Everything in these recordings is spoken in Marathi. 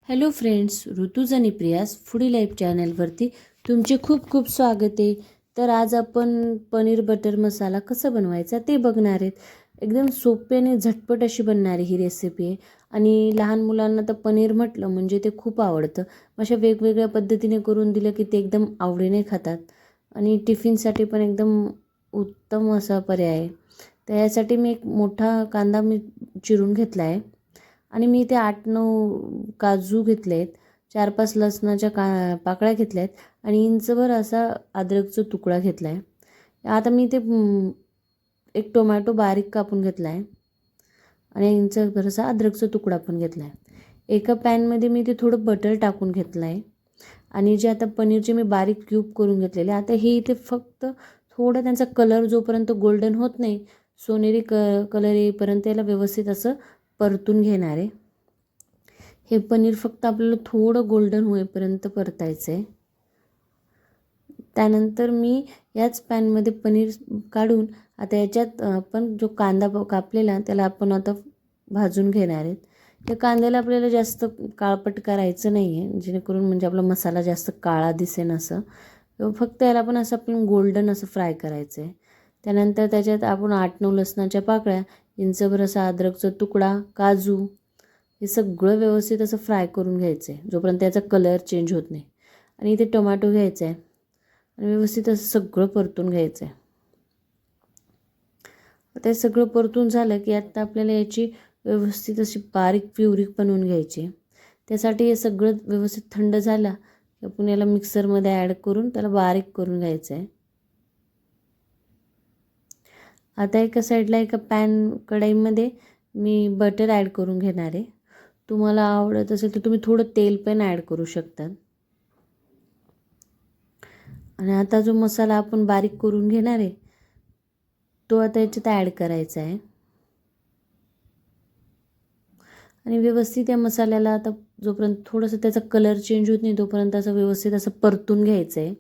हॅलो फ्रेंड्स, ऋतुज आणि प्रियास फूडी लाईफ चॅनलवरती तुमचे खूप खूप स्वागत आहे. तर आज आपण पनीर बटर मसाला कसा बनवायचा ते बघणार आहेत. एकदम सोपे आणि झटपट अशी बनणारी ही रेसिपी आहे आणि लहान मुलांना तर पनीर म्हटलं म्हणजे ते खूप आवडतं. अशा वेगवेगळ्या पद्धतीने करून दिलं की ते एकदम आवडीने खातात आणि टिफिनसाठी पण एकदम उत्तम असा पर्याय आहे. तर यासाठी मी एक मोठा कांदा चिरून घेतला आहे आणि मी ते 8-9 काजू घेतले आहेत, 4-5 लसणाच्या पाकळ्या घेतल्या आहेत आणि इंचभर असा अद्रकचा तुकडा घेतला आहे. आता मी ते एक टोमॅटो बारीक कापून घेतला आहे आणि इंचभर असा अद्रकचा तुकडा पण घेतला आहे. एका पॅनमध्ये मी ते थोडं बटर टाकून घेतलं आहे आणि जे आता पनीरचे मी बारीक क्यूब करून घेतलेले, आता हे इथे फक्त थोडं त्यांचा कलर जोपर्यंत गोल्डन होत नाही, सोनेरी कलर येईपर्यंत याला व्यवस्थित असं परतून घेणार आहे. हे पनीर फक्त आपल्याला थोडं गोल्डन होईपर्यंत परतायचं आहे. त्यानंतर मी याच पॅनमध्ये पनीर काढून आता याच्यात आपण जो कांदा कापलेला त्याला आपण आता भाजून घेणार आहेत. त्या कांद्याला आपल्याला जास्त काळपट करायचं नाही आहे, जेणेकरून म्हणजे आपला मसाला जास्त काळा दिसेन असं. फक्त याला पण असं आपण गोल्डन असं फ्राय करायचं आहे. त्यानंतर त्याच्यात आपण 8-9 लसणाच्या पाकळ्या, इंचभर असा अद्रकचा तुकडा, काजू हे सगळं व्यवस्थित असं फ्राय करून घ्यायचं आहे जोपर्यंत त्याचा कलर चेंज होत नाही. आणि इथे टोमॅटो घ्यायचा आहे आणि व्यवस्थित असं सगळं परतून घ्यायचं आहे. आता हे सगळं परतून झालं की आता आपल्याला याची व्यवस्थित अशी बारीक प्युरी बनवून घ्यायची. त्यासाठी हे सगळं व्यवस्थित थंड झालं की आपण याला मिक्सरमध्ये ॲड करून त्याला बारीक करून घ्यायचं आहे. आता एका साईडला एका कढईमध्ये मी बटर ॲड करून घेणार आहे. तुम्हाला आवडत असेल तर तुम्ही थोडं तेल पण ॲड करू शकता. आणि आता जो मसाला आपण बारीक करून घेणार आहे तो आता याच्यात ॲड करायचा आहे आणि व्यवस्थित या मसाल्याला आता जोपर्यंत थोडंसं त्याचा कलर चेंज होत नाही तोपर्यंत असं व्यवस्थित असं परतून घ्यायचं आहे.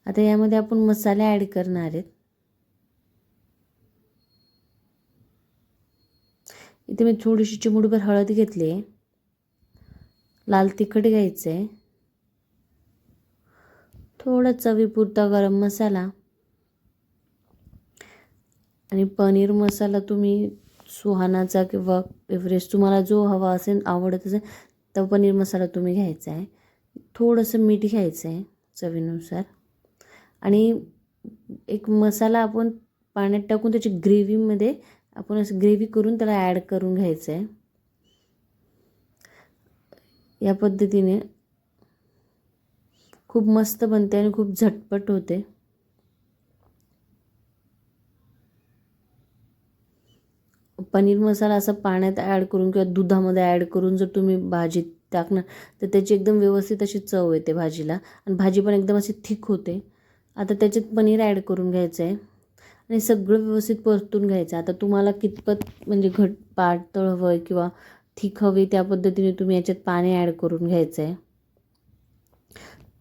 आता यामध्ये आपण मसाले ॲड करणार आहेत. इथे मी थोडीशी चिमूटभर हळद घेतली आहे, लाल तिखट घ्यायचं आहे, थोडा चवीपुरता गरम मसाला आणि पनीर मसाला तुम्ही सुहानाचा किंवा एव्हरेस्ट तुम्हाला जो हवा असेल आवडत असेल तो पनीर मसाला तुम्ही घ्यायचा आहे. थोडंसं मीठ घ्यायचं आहे चवीनुसार आणि एक मसाला आपण पाण्यात टाकून त्याची ग्रेव्हीमध्ये आपण असं ग्रेव्ही करून त्याला ॲड करून घ्यायचं आहे. या पद्धतीने खूप मस्त बनते आणि खूप झटपट होते. पनीर मसाला असा पाण्यात ॲड करून किंवा दुधामध्ये ॲड करून जर तुम्ही भाजीत टाकणार तर त्याची एकदम व्यवस्थित अशी चव येते भाजीला आणि भाजी पण एकदम अशी थिक होते. आता त्याच्यात पनीर ॲड करून घ्यायचं आहे आणि सगळं व्यवस्थित परतून घ्यायचं. आता तुम्हाला कितपत म्हणजे पातळ हवं आहे किंवा थिक हवी त्या पद्धतीने तुम्ही याच्यात पाणी ॲड करून घ्यायचं आहे.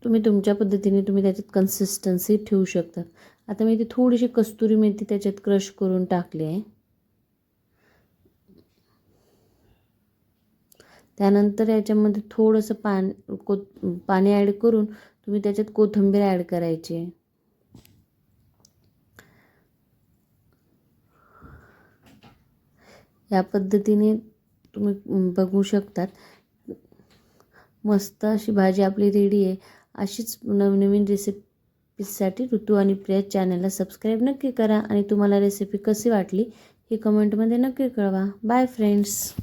तुम्ही तुमच्या पद्धतीने तुम्ही त्याच्यात कन्सिस्टन्सी ठेवू शकता. आता मी ती थोडीशी कस्तुरी मेथी त्याच्यात क्रश करून टाकली आहे. त्यानंतर याच्यामध्ये थोडंसं पाणी ॲड करून तुम्ही त्याच्यात कोथिंबीर ॲड करायची. या पद्धतीने तुम्ही बघू शकतात. मस्त अशी भाजी आपली रेडी आहे. अशीच नवनवीन रेसिपीसाठी ऋतू आणि प्रिया चॅनलला सबस्क्राईब नक्की करा आणि तुम्हाला रेसिपी कशी वाटली हे कमेंटमध्ये नक्की कळवा. Bye friends.